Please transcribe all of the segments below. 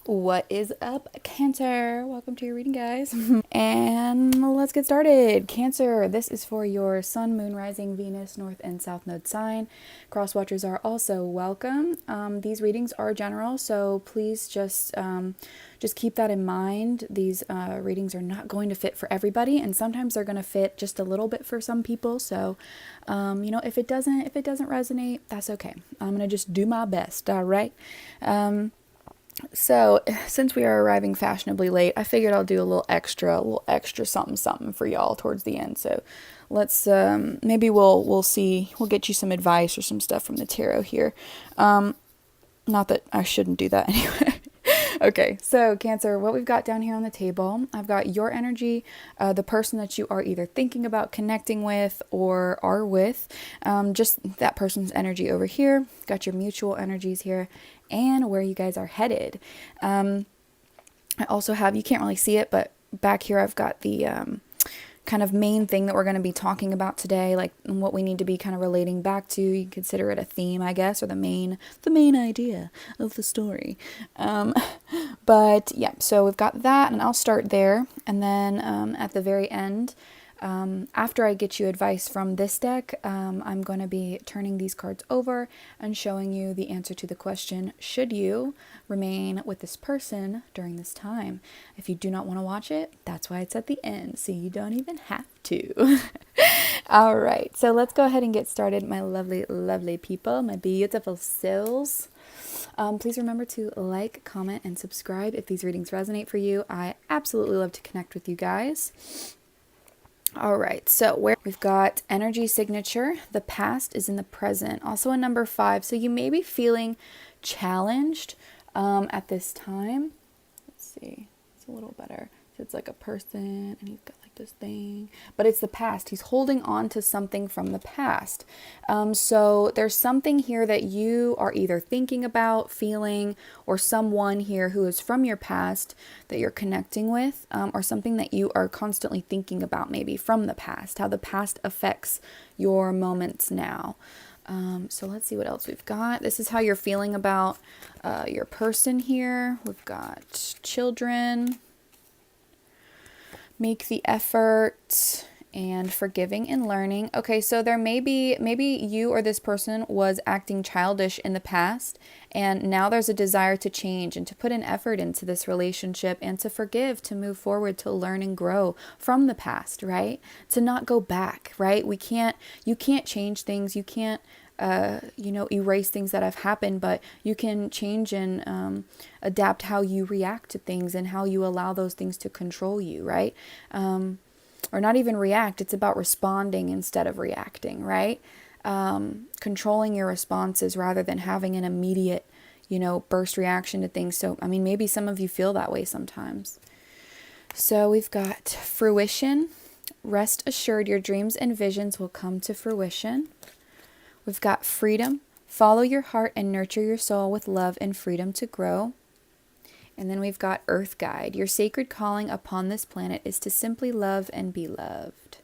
What is up, Cancer? Welcome to your reading, guys. And let's get started. Cancer, this is for your Sun, Moon, Rising, Venus, North, and South Node sign. Cross watchers are also welcome. These readings are general, so please just keep that in mind. These readings are not going to fit for everybody, and sometimes they're going to fit just a little bit for some people. So, if it doesn't resonate, that's okay. I'm gonna just do my best. All right. So, since we are arriving fashionably late, I figured I'll do a little extra something for y'all towards the end. So, let's maybe we'll get you some advice or some stuff from the tarot here. Not that I shouldn't do that anyway. Okay, so Cancer, what we've got down here on the table, I've got your energy, the person that you are either thinking about connecting with or are with, just that person's energy over here. Got your mutual energies here and where you guys are headed. I also have, you can't really see it, but back here I've got the kind of main thing that we're going to be talking about today, like what we need to be kind of relating back to. You can consider it a theme, I guess, or the main idea of the story. But yeah, so we've got that, and I'll start there, and then at the very end, after I get you advice from this deck, I'm going to be turning these cards over and showing you the answer to the question, should you remain with this person during this time? If you do not want to watch it, that's why it's at the end, so you don't even have to. All right, so let's go ahead and get started, my lovely, lovely people, my beautiful souls. Please remember to like, comment, and subscribe if these readings resonate for you. I absolutely love to connect with you guys. All right, so where we've got energy signature, the past is in the present, also a number 5. So you may be feeling challenged at this time. Let's see, it's a little better. So it's like a person and he's got like this thing, but it's the past. He's holding on to something from the past. So there's something here that you are either thinking about, feeling, or someone here who is from your past that you're connecting with, or something that you are constantly thinking about maybe from the past, how the past affects your moments now. So let's see what else we've got. This is how you're feeling about your person here. We've got children, make the effort, and forgiving and learning. Okay, so there maybe you or this person was acting childish in the past, and now there's a desire to change and to put an effort into this relationship and to forgive, to move forward, to learn and grow from the past, right? To not go back, right? You can't change things. You can't erase things that have happened, but you can change and adapt how you react to things and how you allow those things to control you, right? Or not even react, it's about responding instead of reacting, right? Controlling your responses rather than having an immediate, burst reaction to things. So, maybe some of you feel that way sometimes. So we've got fruition. Rest assured your dreams and visions will come to fruition. We've got freedom. Follow your heart and nurture your soul with love and freedom to grow. And then we've got Earth Guide. Your sacred calling upon this planet is to simply love and be loved.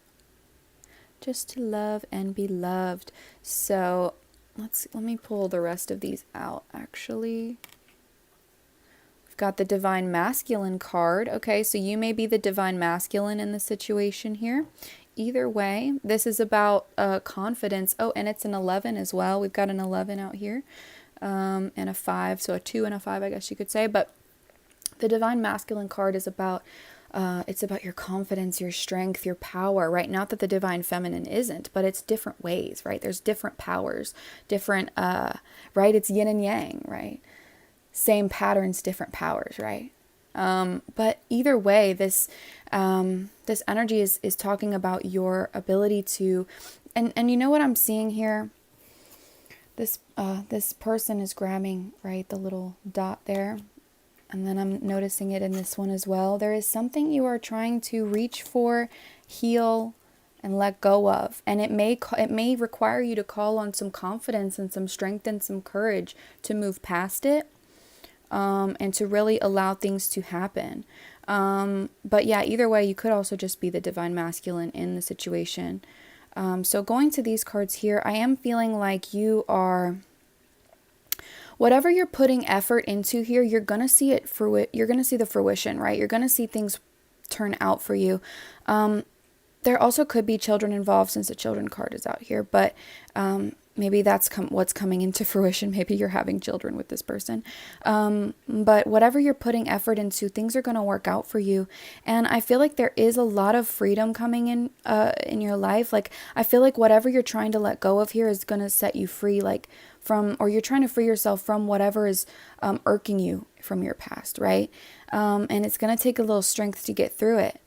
Just to love and be loved. So let me pull the rest of these out, actually. We've got the Divine Masculine card. Okay, so you may be the Divine Masculine in the situation here. Either way, this is about confidence. Oh, and it's an 11 as well. We've got an 11 out here, and a 5. So a 2 and a 5, I guess you could say. But the Divine Masculine card is about, it's about your confidence, your strength, your power, right? Not that the Divine Feminine isn't, but it's different ways, right? There's different powers, different, right? It's yin and yang, right? Same patterns, different powers, right? But either way, this energy is talking about your ability to, and you know what I'm seeing here? This person is grabbing, right, the little dot there. And then I'm noticing it in this one as well. There is something you are trying to reach for, heal, and let go of. And it may require you to call on some confidence and some strength and some courage to move past it. And to really allow things to happen. But yeah, either way, you could also just be the Divine Masculine in the situation. So going to these cards here, I am feeling like you are whatever you're putting effort into here, you're going to see you're going to see the fruition, right? You're going to see things turn out for you. There also could be children involved since the children card is out here, but maybe that's what's coming into fruition. Maybe you're having children with this person. But whatever you're putting effort into, things are going to work out for you. And I feel like there is a lot of freedom coming in your life. Like, I feel like whatever you're trying to let go of here is going to set you free, like or you're trying to free yourself from whatever is irking you from your past, right? And it's going to take a little strength to get through it.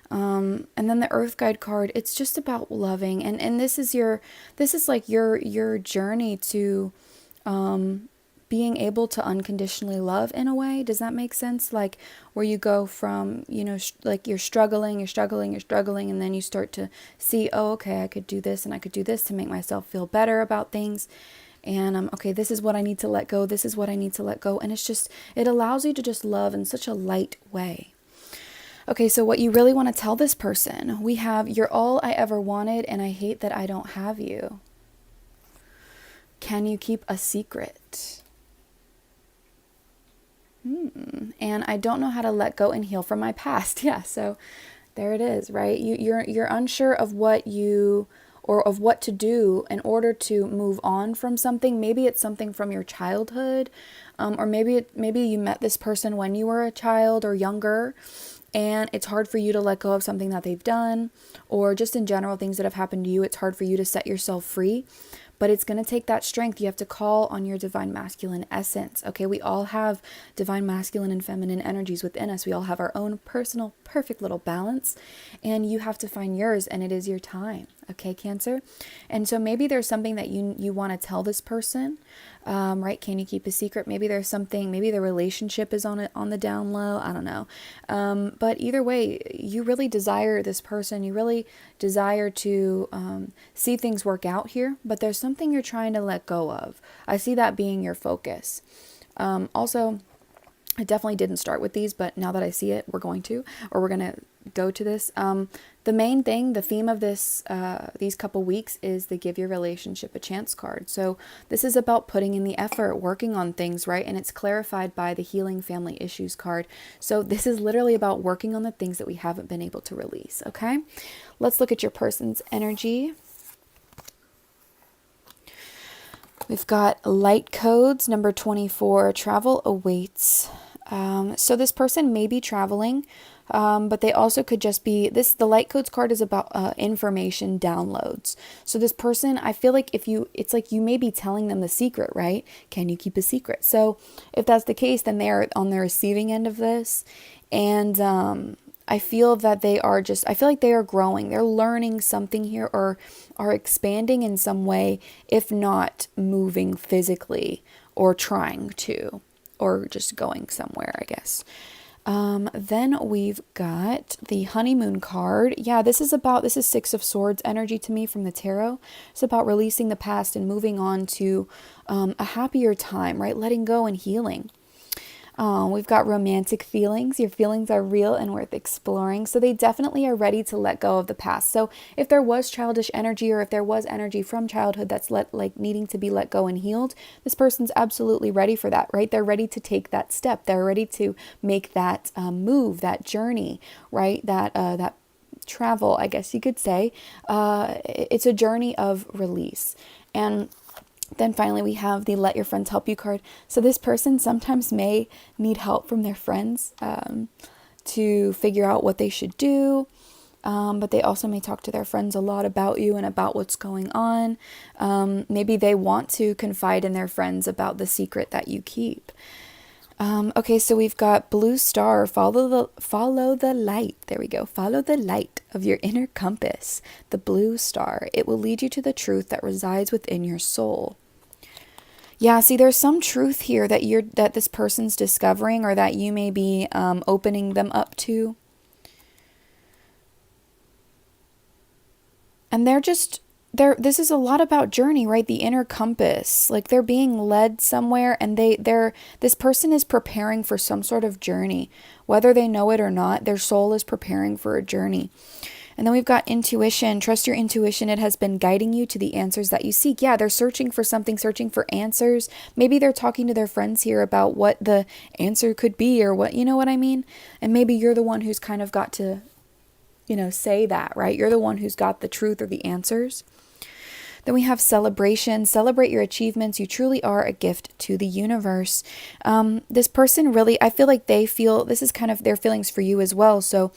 And then the Earth Guide card, it's just about loving. And this is like your journey to being able to unconditionally love in a way. Does that make sense? Like, where you go from, like you're struggling, and then you start to see, oh, okay, I could do this and I could do this to make myself feel better about things. And okay, this is what I need to let go. This is what I need to let go. And it allows you to just love in such a light way. Okay, so what you really want to tell this person, we have, you're all I ever wanted, and I hate that I don't have you. Can you keep a secret? And I don't know how to let go and heal from my past. Yeah, so there it is, right? You're unsure of what to do in order to move on from something. Maybe it's something from your childhood, or maybe you met this person when you were a child or younger, and it's hard for you to let go of something that they've done, or just in general things that have happened to you. It's hard for you to set yourself free, but it's going to take that strength. You have to call on your divine masculine essence. Okay, we all have divine masculine and feminine energies within us. We all have our own personal, perfect little balance, and you have to find yours, and it is your time. Okay, Cancer? And so maybe there's something that you want to tell this person, right? Can you keep a secret? Maybe there's something, maybe the relationship is on the down low. I don't know. But either way, you really desire this person. You really desire to see things work out here, but there's something you're trying to let go of. I see that being your focus. Also, I definitely didn't start with these, but now that I see it, we're going to go to this. The main thing, the theme of these couple weeks is the Give Your Relationship a Chance card. So this is about putting in the effort, working on things, right? And it's clarified by the Healing Family Issues card. So this is literally about working on the things that we haven't been able to release, okay? Let's look at your person's energy. We've got light codes, number 24, travel awaits. So this person may be traveling, but they also could just be, the light codes card is about information downloads. So this person, I feel like it's like you may be telling them the secret, right? Can you keep a secret? So if that's the case, then they're on the receiving end of this. And I feel like they are growing. They're learning something here, or are expanding in some way, if not moving physically or trying to, or just going somewhere, I guess. Then we've got the honeymoon card. Yeah, this is Six of Swords energy to me from the tarot. It's about releasing the past and moving on to a happier time, right? Letting go and healing. We've got romantic feelings. Your feelings are real and worth exploring. So they definitely are ready to let go of the past. So if there was childish energy, or if there was energy from childhood that's needing to be let go and healed, this person's absolutely ready for that, right? They're ready to take that step. They're ready to make that move, that journey, right? That travel, I guess you could say. It's a journey of release. And then finally, we have the Let Your Friends Help You card. So this person sometimes may need help from their friends to figure out what they should do. But they also may talk to their friends a lot about you and about what's going on. Maybe they want to confide in their friends about the secret that you keep. Okay, so we've got blue star, follow the light. There we go. Follow the light of your inner compass, the blue star. It will lead you to the truth that resides within your soul. Yeah, see, there's some truth here that this person's discovering, or that you may be opening them up to. And this is a lot about journey, right? The inner compass, like they're being led somewhere, and this person is preparing for some sort of journey, whether they know it or not. Their soul is preparing for a journey. And then we've got intuition. Trust your intuition. It has been guiding you to the answers that you seek. Yeah, they're searching for something, searching for answers. Maybe they're talking to their friends here about what the answer could be, or what, you know what I mean? And maybe you're the one who's kind of got to, say that, right? You're the one who's got the truth or the answers. Then we have celebration. Celebrate your achievements. You truly are a gift to the universe. This person really, I feel like they feel, this is kind of their feelings for you as well. So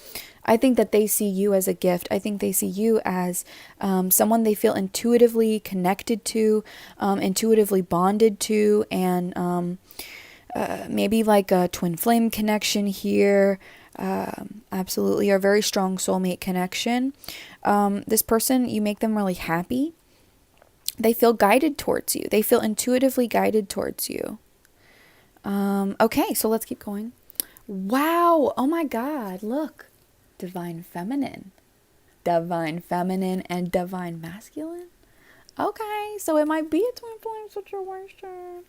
I think that they see you as a gift. I think they see you as someone they feel intuitively connected to, intuitively bonded to, and maybe like a twin flame connection here. Absolutely, a very strong soulmate connection. This person, you make them really happy. They feel guided towards you. They feel intuitively guided towards you. Okay, so let's keep going. Wow. Oh my God. Look. Divine feminine. Divine feminine and divine masculine. Okay, so it might be a twin flame situation.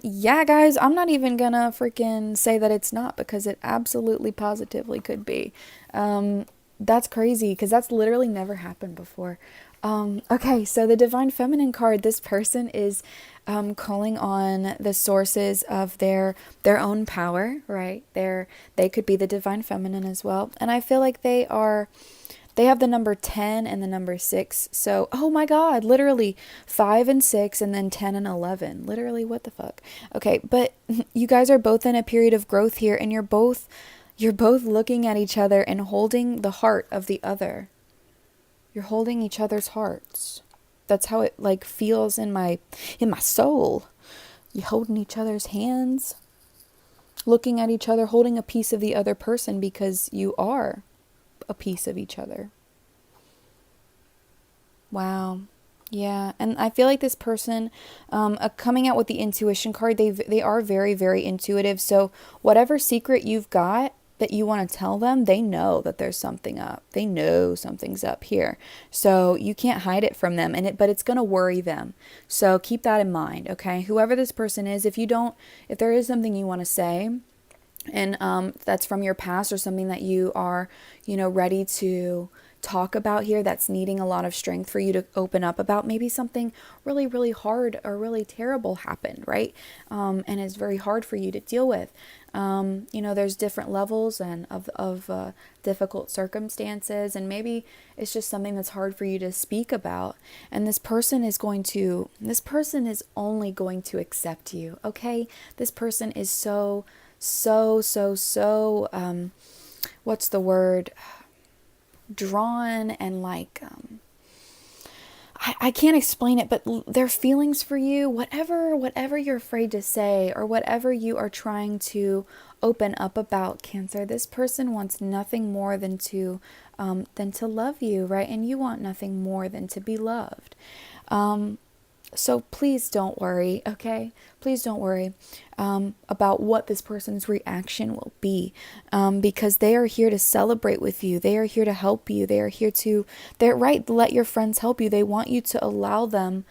Yeah, guys, I'm not even gonna freaking say that it's not, because it absolutely positively could be. That's crazy, because that's literally never happened before. Okay, so the Divine Feminine card, this person is calling on the sources of their own power, right? They could be the Divine Feminine as well. And I feel like they have the number 10 and the number 6. So, oh my God, literally 5 and 6 and then 10 and 11. Literally, what the fuck? Okay, but you guys are both in a period of growth here, and you're both looking at each other and holding the heart of the other. You're holding each other's hearts. That's how it like feels in my soul. You're holding each other's hands, looking at each other, holding a piece of the other person, because you are a piece of each other. Wow. Yeah. And I feel like this person, coming out with the intuition card, they are very, very intuitive. So whatever secret you've got that you want to tell them, they know that there's something up. They know something's up here. So you can't hide it from them, but it's going to worry them. So keep that in mind, okay? Whoever this person is, if there is something you want to say, and that's from your past, or something that you are, ready to talk about here, that's needing a lot of strength for you to open up about, maybe something really, really hard or really terrible happened, right? And it's very hard for you to deal with. There's different levels and of difficult circumstances, and maybe it's just something that's hard for you to speak about. And this person is only going to accept you, okay? This person is so, what's the word? Drawn, and like, I can't explain it, but their feelings for you, whatever you're afraid to say, or whatever you are trying to open up about, Cancer, this person wants nothing more than to love you, right? And you want nothing more than to be loved. So please don't worry, okay? Please don't worry about what this person's reaction will be, because they are here to celebrate with you. They are here to help you. They're right, let your friends help you. They want you to allow them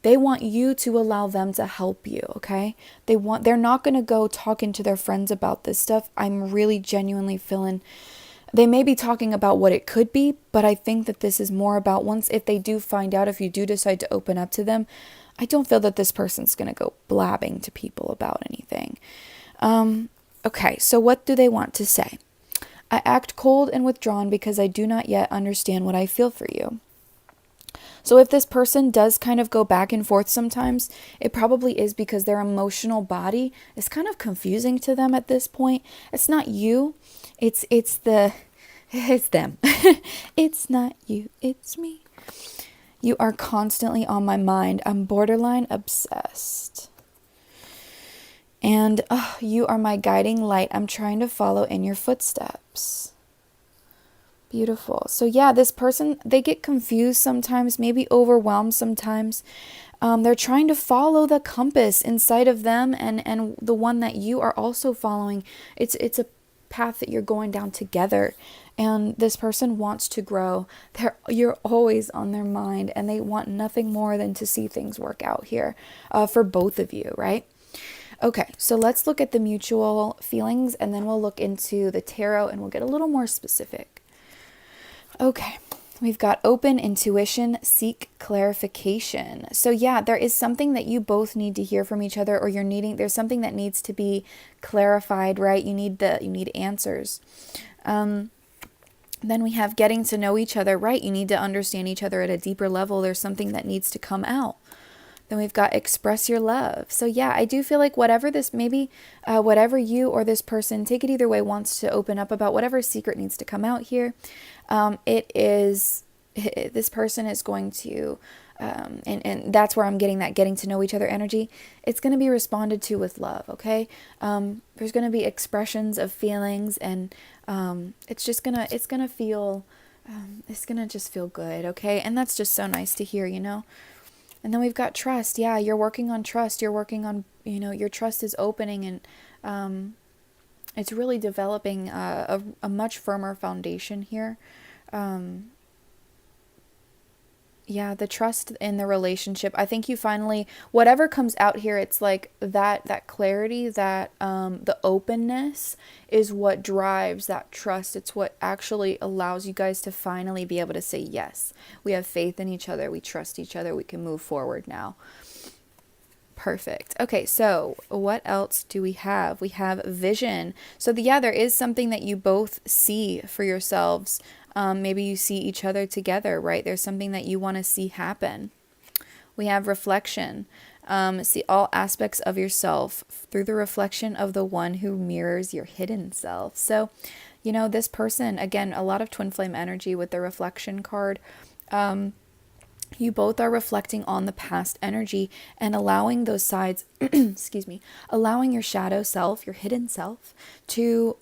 to help you, okay? They're not going to go talking to their friends about this stuff. I'm really genuinely feeling they may be talking about what it could be, but I think that this is more about if they do find out, if you do decide to open up to them, I don't feel that this person's going to go blabbing to people about anything. Okay, so what do they want to say? I act cold and withdrawn because I do not yet understand what I feel for you. So if this person does kind of go back and forth sometimes, it probably is because their emotional body is kind of confusing to them at this point. It's not you. It's them. It's not you, it's me. You are constantly on my mind. I'm borderline obsessed. And you are my guiding light. I'm trying to follow in your footsteps. Beautiful. So yeah, this person, they get confused sometimes, maybe overwhelmed sometimes. They're trying to follow the compass inside of them, and the one that you are also following. It's a path that you're going down together, and this person wants to grow. You're always on their mind, and they want nothing more than to see things work out here for both of you, right? Okay, so let's look at the mutual feelings, and then we'll look into the tarot, and we'll get a little more specific. Okay. We've got open intuition, seek clarification. So yeah, there is something that you both need to hear from each other, or there's something that needs to be clarified, right? You need answers. Then we have getting to know each other, right? You need to understand each other at a deeper level. There's something that needs to come out. Then we've got express your love. So yeah, I do feel like whatever you or this person, take it either way, wants to open up about, whatever secret needs to come out here, this person is going to, and that's where I'm getting that getting to know each other energy. It's going to be responded to with love, okay? There's going to be expressions of feelings, and it's going to just feel good, okay? And that's just so nice to hear, you know? And then we've got trust. Yeah, you're working on trust. You're working on, your trust is opening, and it's really developing a much firmer foundation here. Yeah, the trust in the relationship. I think you finally, whatever comes out here, it's like that clarity, that the openness is what drives that trust. It's what actually allows you guys to finally be able to say, yes, we have faith in each other. We trust each other. We can move forward now. Perfect. Okay, so what else do we have? We have vision. So there is something that you both see for yourselves. Maybe you see each other together, right? There's something that you want to see happen. We have reflection. See all aspects of yourself through the reflection of the one who mirrors your hidden self. So, this person, again, a lot of twin flame energy with the reflection card. You both are reflecting on the past energy and allowing those sides, excuse me, allowing your shadow self, your hidden self, to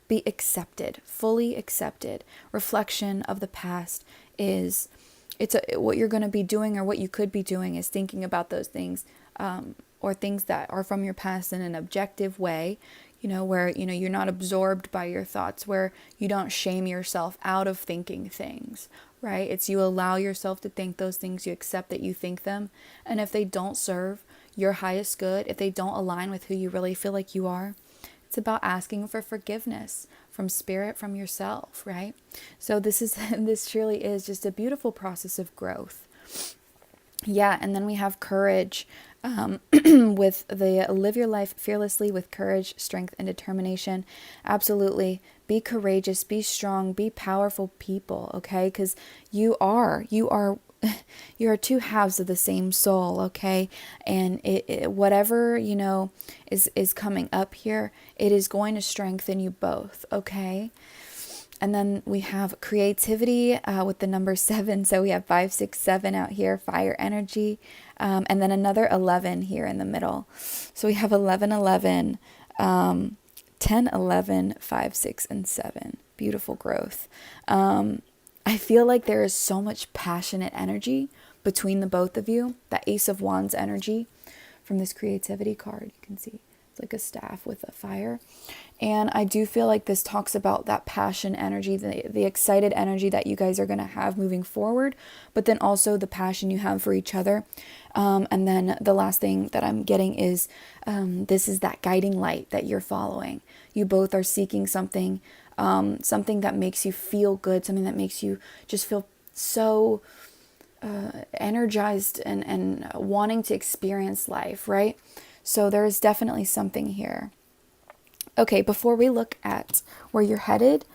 be accepted, fully accepted. Reflection of the past is, what you're going to be doing, or what you could be doing, is thinking about those things, or things that are from your past in an objective way, where, you're not absorbed by your thoughts, where you don't shame yourself out of thinking things, right? It's you allow yourself to think those things, you accept that you think them, and if they don't serve your highest good, if they don't align with who you really feel like you are, it's about asking for forgiveness from spirit, from yourself, right? So this truly is just a beautiful process of growth. Yeah, and then we have courage, with the live your life fearlessly with courage, strength, and determination. Absolutely. Be courageous, be strong, be powerful people, okay? Because you are two halves of the same soul, okay? And whatever, is coming up here, it is going to strengthen you both, okay? And then we have creativity with the number 7. So we have 5, 6, 7 out here, fire energy. And then another 11 here in the middle. So we have 11, 11, 10, 11, 5, 6, and 7. Beautiful growth. I feel like there is so much passionate energy between the both of you. That Ace of Wands energy from this creativity card, you can see. It's like a staff with a fire. And I do feel like this talks about that passion energy, the excited energy that you guys are going to have moving forward, but then also the passion you have for each other. And then the last thing that I'm getting is this is that guiding light that you're following. You both are seeking something, something that makes you feel good, something that makes you just feel so energized and wanting to experience life, right? So there is definitely something here. Okay, before we look at where you're headed,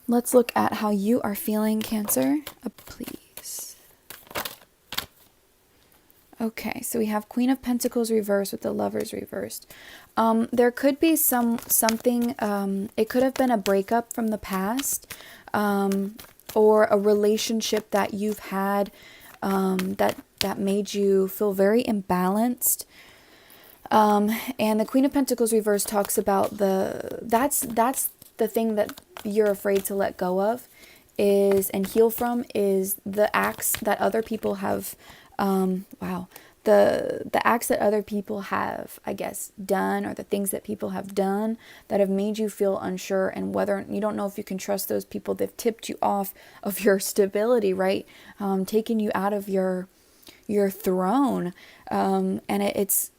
let's look at how you are feeling, Cancer. Please. Okay, so we have Queen of Pentacles reversed with the Lovers reversed. There could be something, it could have been a breakup from the past, or a relationship that you've had that made you feel very imbalanced. And the Queen of Pentacles reverse talks about that's the thing that you're afraid to let go of and heal from, is the acts that other people have, the acts that other people have, I guess, done, or the things that people have done that have made you feel unsure, and whether you don't know if you can trust those people. They've tipped you off of your stability, right? Taken you out of your throne, and it's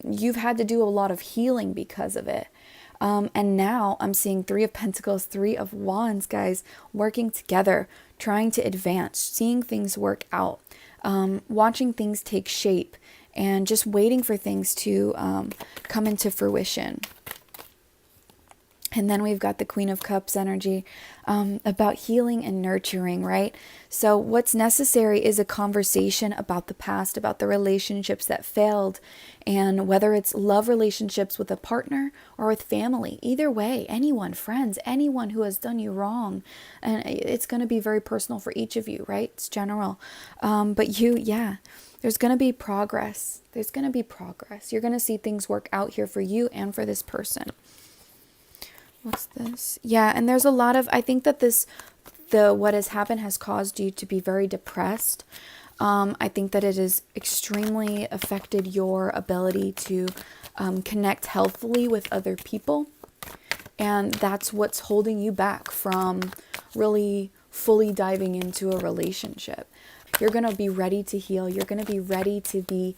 you've had to do a lot of healing because of it. And now I'm seeing Three of Pentacles, Three of Wands, guys, working together, trying to advance, seeing things work out, watching things take shape, and just waiting for things to come into fruition. And then we've got the Queen of Cups energy, about healing and nurturing, right? So what's necessary is a conversation about the past, about the relationships that failed, and whether it's love relationships with a partner or with family, either way, anyone, friends, anyone who has done you wrong. And it's going to be very personal for each of you, right? It's general. But there's going to be progress. There's going to be progress. You're going to see things work out here for you and for this person. What's this? Yeah, and there's a lot of, I think that what has happened has caused you to be very depressed. I think that it has extremely affected your ability to connect healthily with other people. And that's what's holding you back from really fully diving into a relationship. You're going to be ready to heal. You're going to be ready to be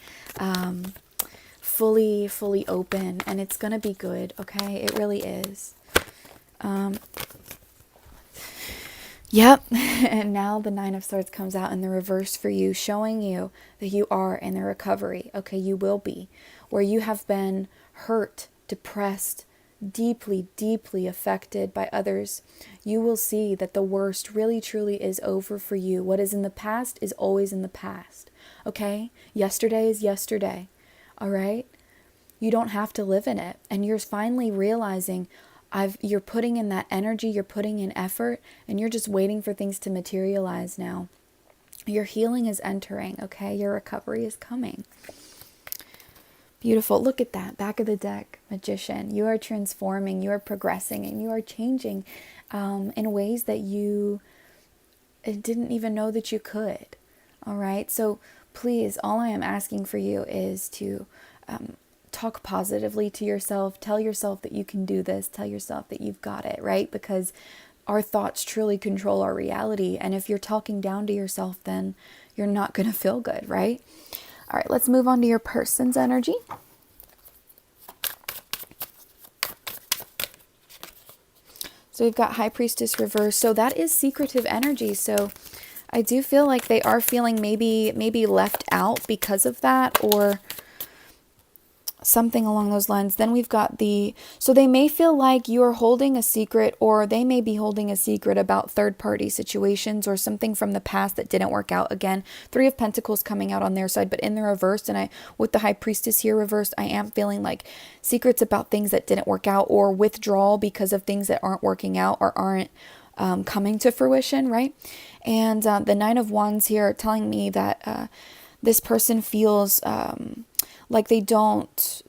fully open. And it's going to be good, okay? It really is. Yep. And now the Nine of Swords comes out in the reverse for you, showing you that you are in the recovery. Okay, you will be. Where you have been hurt, depressed, deeply affected by others, you will see that the worst really truly is over for you. What is in the past is always in the past. Okay? Yesterday is yesterday. All right? You don't have to live in it. And you're finally realizing you're putting in that energy, you're putting in effort, and you're just waiting for things to materialize now. Your healing is entering, okay? Your recovery is coming. Beautiful. Look at that. Back of the deck, Magician. You are transforming, you are progressing, and you are changing in ways that you didn't even know that you could. All right? So please, all I am asking for you is to talk positively to yourself. Tell yourself that you can do this. Tell yourself that you've got it, right? Because our thoughts truly control our reality. And if you're talking down to yourself, then you're not going to feel good, right? All right, let's move on to your person's energy. So we've got High Priestess reverse. So that is secretive energy. So I do feel like they are feeling maybe left out because of that, or something along those lines. Then we've got so they may feel like you are holding a secret, or they may be holding a secret about third-party situations or something from the past that didn't work out. Again, Three of Pentacles coming out on their side, but in the reverse, and with the High Priestess here reversed, I am feeling like secrets about things that didn't work out, or withdrawal because of things that aren't working out or aren't coming to fruition, right? And the Nine of Wands here telling me that this person feels like they don't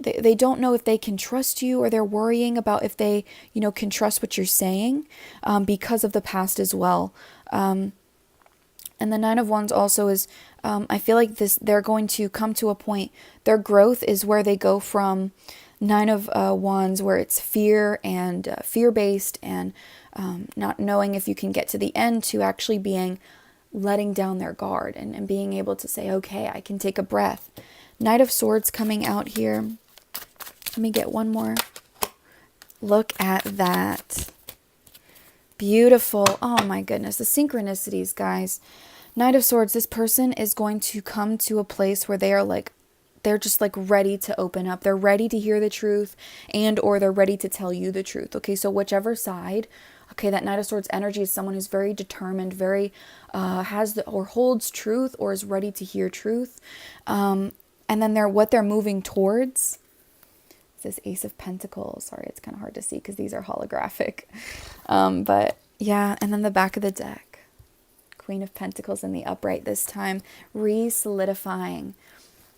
know if they can trust you, or they're worrying about if they, can trust what you're saying because of the past as well. And the Nine of Wands also is, I feel like they're going to come to a point, their growth is where they go from Nine of Wands, where it's fear and fear-based and not knowing if you can get to the end, to actually letting down their guard and being able to say, okay, I can take a breath. Knight of Swords coming out here. Let me get one more. Look at that. Beautiful. Oh my goodness. The synchronicities, guys. Knight of Swords, this person is going to come to a place where they're just ready to open up. They're ready to hear the truth, or they're ready to tell you the truth. Okay, so whichever side. Okay, that Knight of Swords energy is someone who's very determined, very holds truth, or is ready to hear truth. And then what they're moving towards is this Ace of Pentacles. Sorry, it's kind of hard to see because these are holographic. But yeah, and then the back of the deck, Queen of Pentacles in the upright this time, re-solidifying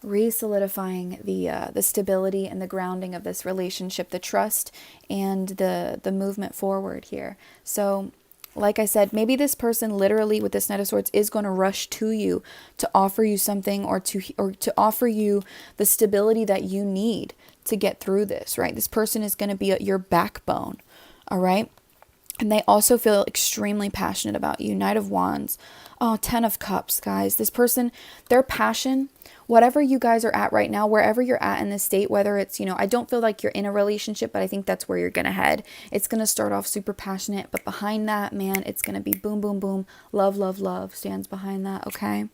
the stability and the grounding of this relationship, the trust and the movement forward here. So like I said, maybe this person literally with this Knight of Swords is going to rush to you to offer you something, or to offer you the stability that you need to get through this, right? This person is going to be your backbone, all right? And they also feel extremely passionate about you. Knight of Wands. Oh, Ten of Cups, guys. This person, their passion whatever you guys are at right now, wherever you're at in this state, whether it's, I don't feel like you're in a relationship, but I think that's where you're going to head. It's going to start off super passionate, but behind that, man, it's going to be boom, boom, boom. Love, love, love stands behind that, okay?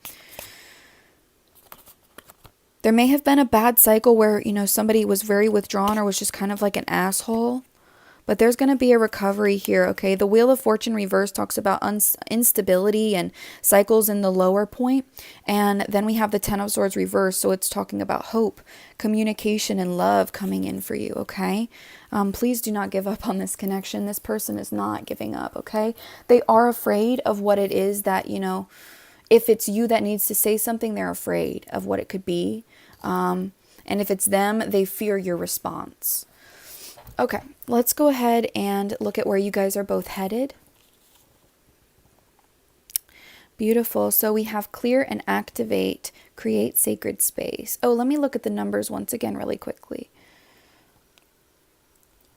There may have been a bad cycle where, somebody was very withdrawn or was just kind of like an asshole. But there's going to be a recovery here, okay? The Wheel of Fortune reverse talks about instability and cycles in the lower point. And then we have the Ten of Swords reverse. So it's talking about hope, communication, and love coming in for you, okay? Please do not give up on this connection. This person is not giving up, okay? They are afraid of what it is that, if it's you that needs to say something, they're afraid of what it could be. And if it's them, they fear your response. Okay, let's go ahead and look at where you guys are both headed. Beautiful. So we have clear and activate, create sacred space. Oh, let me look at the numbers once again really quickly.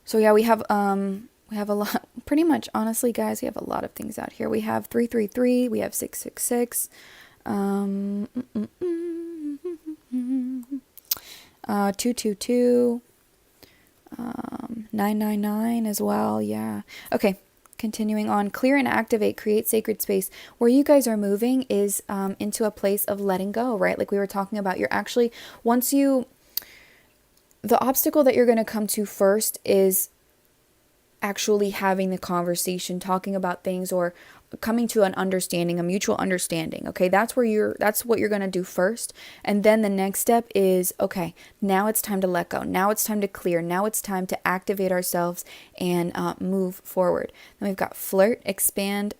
So yeah, we have a lot, pretty much, honestly, guys, we have a lot of things out here. We have 333, we have 666, 222, 999 as well. Yeah. Okay. Continuing on, clear and activate, create sacred space. Where you guys are moving is into a place of letting go, right? Like we were talking about, you're actually, the obstacle that you're going to come to first is actually having the conversation, talking about things, or coming to an understanding, a mutual understanding. Okay, that's what you're going to do first. And then the next step is, okay, now it's time to let go. Now it's time to clear. Now it's time to activate ourselves and move forward. Then we've got flirt, extend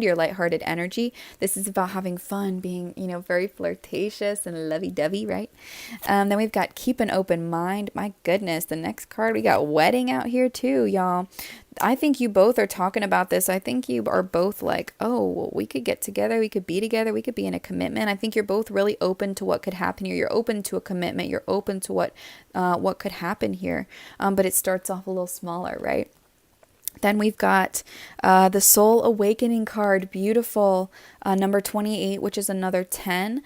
your lighthearted energy. This is about having fun, being, very flirtatious and lovey-dovey, right? Then we've got keep an open mind. My goodness, the next card, we got wedding out here too, y'all. I think you both are talking about this. I think you are both like, oh, well, we could get together. We could be together. We could be in a commitment. I think you're both really open to what could happen here. You're open to a commitment. You're open to what could happen here. But it starts off a little smaller, right? Then we've got the Soul Awakening card, beautiful, number 28, which is another 10.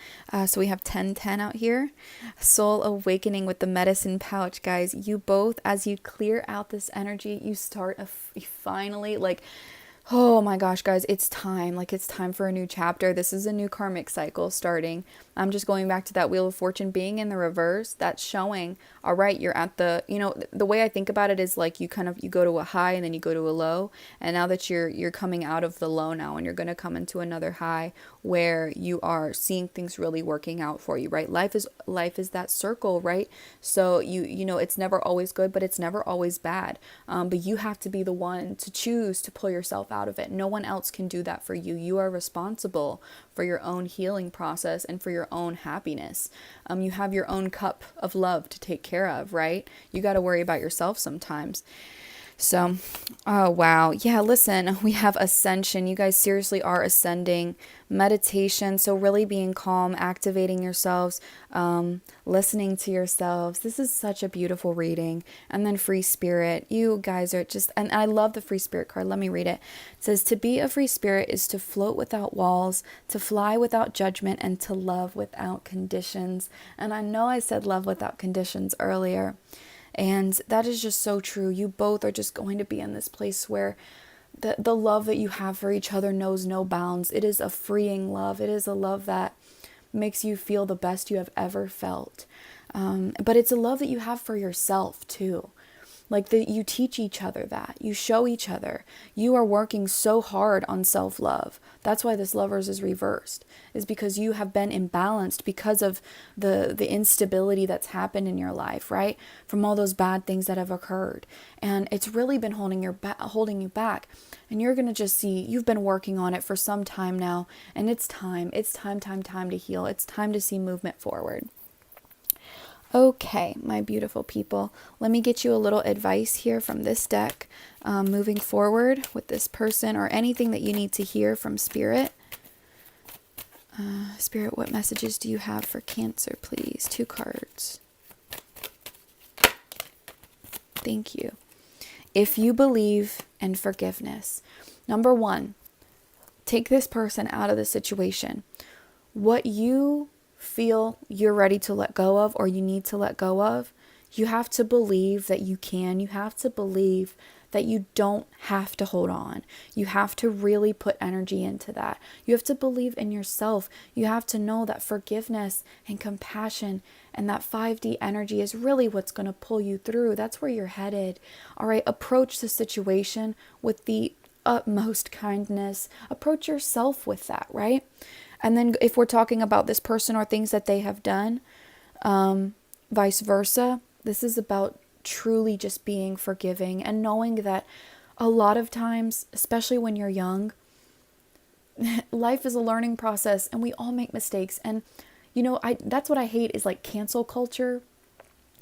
So we have 1010 out here. Soul Awakening with the medicine pouch, guys. You both, as you clear out this energy, you start finally, like, oh my gosh, guys, it's time. Like, it's time for a new chapter. This is a new karmic cycle starting. I'm just going back to that Wheel of Fortune being in the reverse. That's showing, all right, you're at the, the way I think about it is like you go to a high and then you go to a low. And now that you're coming out of the low now and you're going to come into another high where you are seeing things really working out for you, right? Life is that circle, right? So it's never always good, but it's never always bad. But you have to be the one to choose to pull yourself out of it. No one else can do that for you. You are responsible for your own healing process and for your own happiness. You have your own cup of love to take care of, right? You got to worry about yourself sometimes. So, oh, wow. Yeah, listen, we have ascension. You guys seriously are ascending. Meditation. So really being calm, activating yourselves, listening to yourselves. This is such a beautiful reading. And then free spirit. You guys are just, and I love the free spirit card. Let me read it. It says, to be a free spirit is to float without walls, to fly without judgment, and to love without conditions. And I know I said love without conditions earlier. And that is just so true. You both are just going to be in this place where the love that you have for each other knows no bounds. It is a freeing love. It is a love that makes you feel the best you have ever felt. But it's a love that you have for yourself too. Like that you teach each other that. You show each other. You are working so hard on self-love. That's why this Lovers is reversed. Is because you have been imbalanced because of the instability that's happened in your life, right? From all those bad things that have occurred. And it's really been holding you back. And you're going to just see, you've been working on it for some time now. And it's time. It's time to heal. It's time to see movement forward. Okay, my beautiful people, let me get you a little advice here from this deck, moving forward with this person or anything that you need to hear from Spirit. Spirit, what messages do you have for Cancer, please? 2 cards. Thank you. If you believe in forgiveness, number 1, take this person out of the situation. What you feel you're ready to let go of, or you need to let go of, you have to believe that you can. You have to believe that you don't have to hold on. You have to really put energy into that. You have to believe in yourself. You have to know that forgiveness and compassion and that 5D energy is really what's going to pull you through. That's where you're headed. All right, approach the situation with the utmost kindness. Approach yourself with that, right? And then if we're talking about this person or things that they have done, vice versa, this is about truly just being forgiving and knowing that a lot of times, especially when you're young, life is a learning process and we all make mistakes. And that's what I hate is like cancel culture.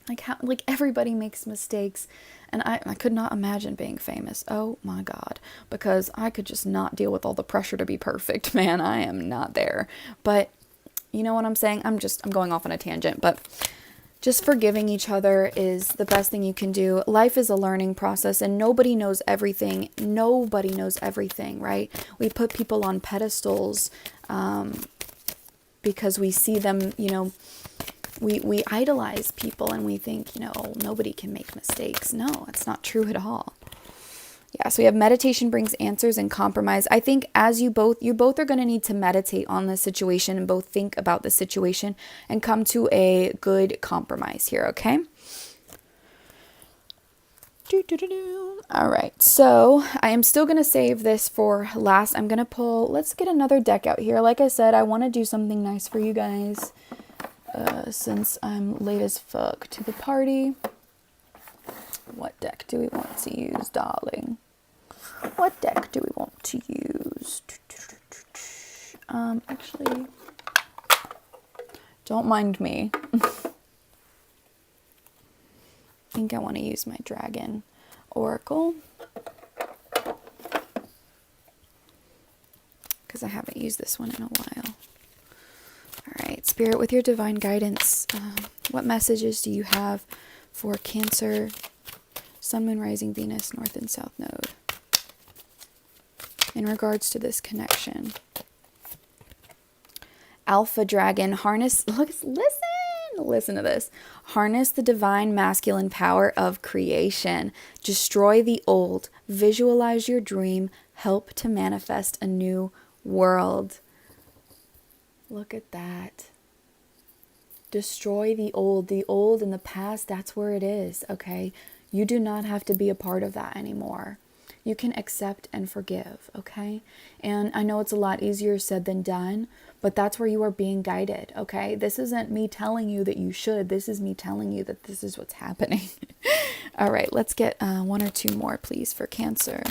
Like everybody makes mistakes, and I could not imagine being famous. Oh my God, because I could just not deal with all the pressure to be perfect. Man, I am not there. But you know what I'm saying? I'm going off on a tangent, but just forgiving each other is the best thing you can do. Life is a learning process and nobody knows everything. Nobody knows everything, right? We put people on pedestals because we see them, we idolize people and we think, nobody can make mistakes. No, it's not true at all. Yeah, so we have meditation brings answers and compromise. I think as you both are going to need to meditate on the situation and both think about the situation and come to a good compromise here, okay? All right, so I am still going to save this for last. I'm going to pull, let's get another deck out here. Like I said, I want to do something nice for you guys since I'm late as fuck to the party. What deck do we want to use, darling? What deck do we want to use? Actually, don't mind me. I think I want to use my Dragon Oracle because I haven't used this one in a while. All right, Spirit, with your divine guidance, what messages do you have for Cancer, Sun, Moon, Rising, Venus, North and South Node in regards to this connection? Alpha Dragon, listen to this. Harness the divine masculine power of creation. Destroy the old. Visualize your dream. Help to manifest a new world. Look at that. Destroy the old. The old in the past, that's where it is, okay? You do not have to be a part of that anymore. You can accept and forgive, okay? And I know it's a lot easier said than done, but that's where you are being guided, okay? This isn't me telling you that you should. This is me telling you that this is what's happening. All right, let's get one or two more, please, for Cancer.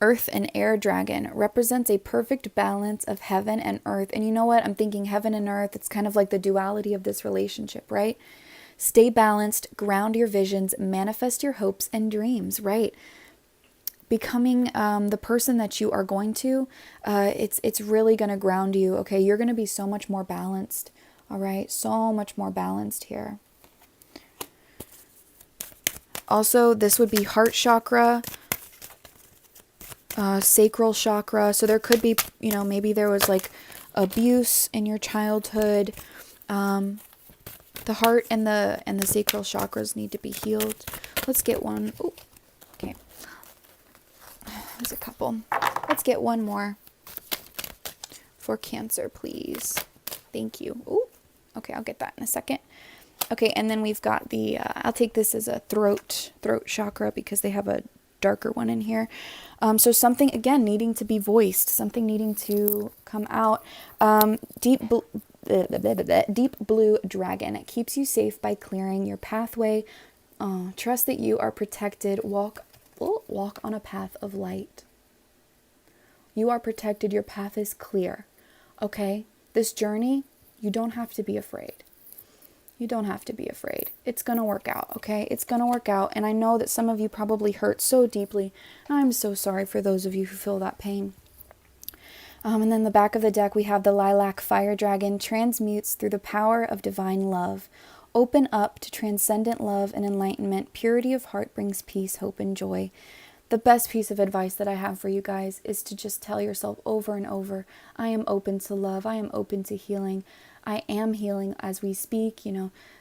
Earth and Air Dragon represents a perfect balance of heaven and earth. And you know what? I'm thinking heaven and earth. It's kind of like the duality of this relationship, right? Stay balanced, ground your visions, manifest your hopes and dreams, right? Becoming the person that you are going to, it's really going to ground you, okay? You're going to be so much more balanced, all right? So much more balanced here. Also, this would be heart chakra, sacral chakra. So there could be, maybe there was like abuse in your childhood. The heart and the sacral chakras need to be healed. Let's get one. Ooh, okay. There's a couple. Let's get one more for Cancer, please. Thank you. Ooh, okay, I'll get that in a second. Okay, and then we've got the, I'll take this as a throat chakra because they have a darker one in here. So something, again, needing to be voiced, something needing to come out. Deep Blue Dragon. It keeps you safe by clearing your pathway. Trust that you are protected. Walk on a path of light. You are protected. Your path is clear. Okay? This journey, you don't have to be afraid. You don't have to be afraid. It's going to work out, okay? It's going to work out. And I know that some of you probably hurt so deeply. I'm so sorry for those of you who feel that pain. And then the back of the deck, we have the Lilac Fire Dragon. Transmutes through the power of divine love. Open up to transcendent love and enlightenment. Purity of heart brings peace, hope, and joy. The best piece of advice that I have for you guys is to just tell yourself over and over, I am open to love. I am open to healing. I am healing as we speak,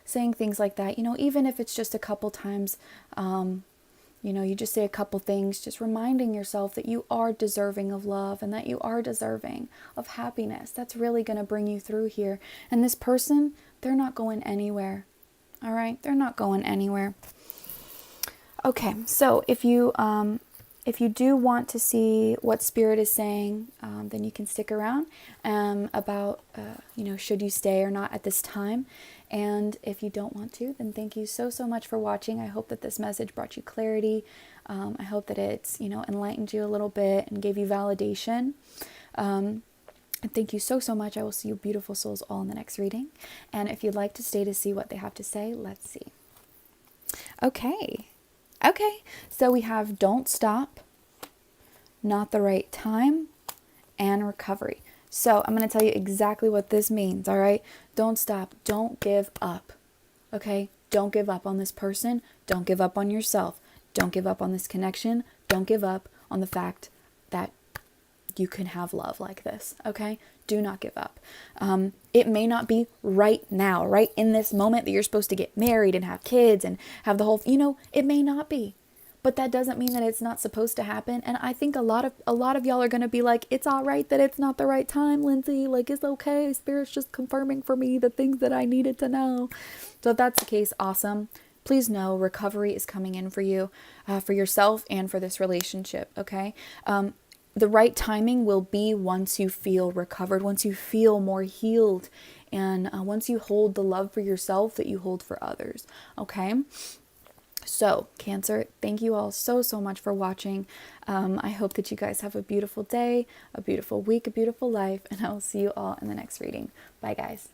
saying things like that, even if it's just a couple times, you just say a couple things, just reminding yourself that you are deserving of love and that you are deserving of happiness. That's really going to bring you through here. And this person, they're not going anywhere. All right? They're not going anywhere. Okay, so if you do want to see what Spirit is saying, then you can stick around about, should you stay or not at this time. And if you don't want to, then thank you so much for watching. I hope that this message brought you clarity. I hope that it's, enlightened you a little bit and gave you validation. And thank you so much. I will see you beautiful souls all in the next reading. And if you'd like to stay to see what they have to say, let's see. Okay, so we have don't stop, not the right time, and recovery. So I'm going to tell you exactly what this means, all right? Don't stop. Don't give up, okay? Don't give up on this person. Don't give up on yourself. Don't give up on this connection. Don't give up on the fact that you can have love like this, okay? Do not give up. It may not be right now, right in this moment that you're supposed to get married and have kids and have the whole, it may not be. But that doesn't mean that it's not supposed to happen. And I think a lot of y'all are going to be like, it's all right that it's not the right time, Lindsay. Like, it's okay. Spirit's just confirming for me the things that I needed to know. So if that's the case, awesome. Please know recovery is coming in for you, for yourself and for this relationship, okay? The right timing will be once you feel recovered, once you feel more healed, and once you hold the love for yourself that you hold for others, okay? So, Cancer, thank you all so much for watching. I hope that you guys have a beautiful day, a beautiful week, a beautiful life, and I will see you all in the next reading. Bye, guys.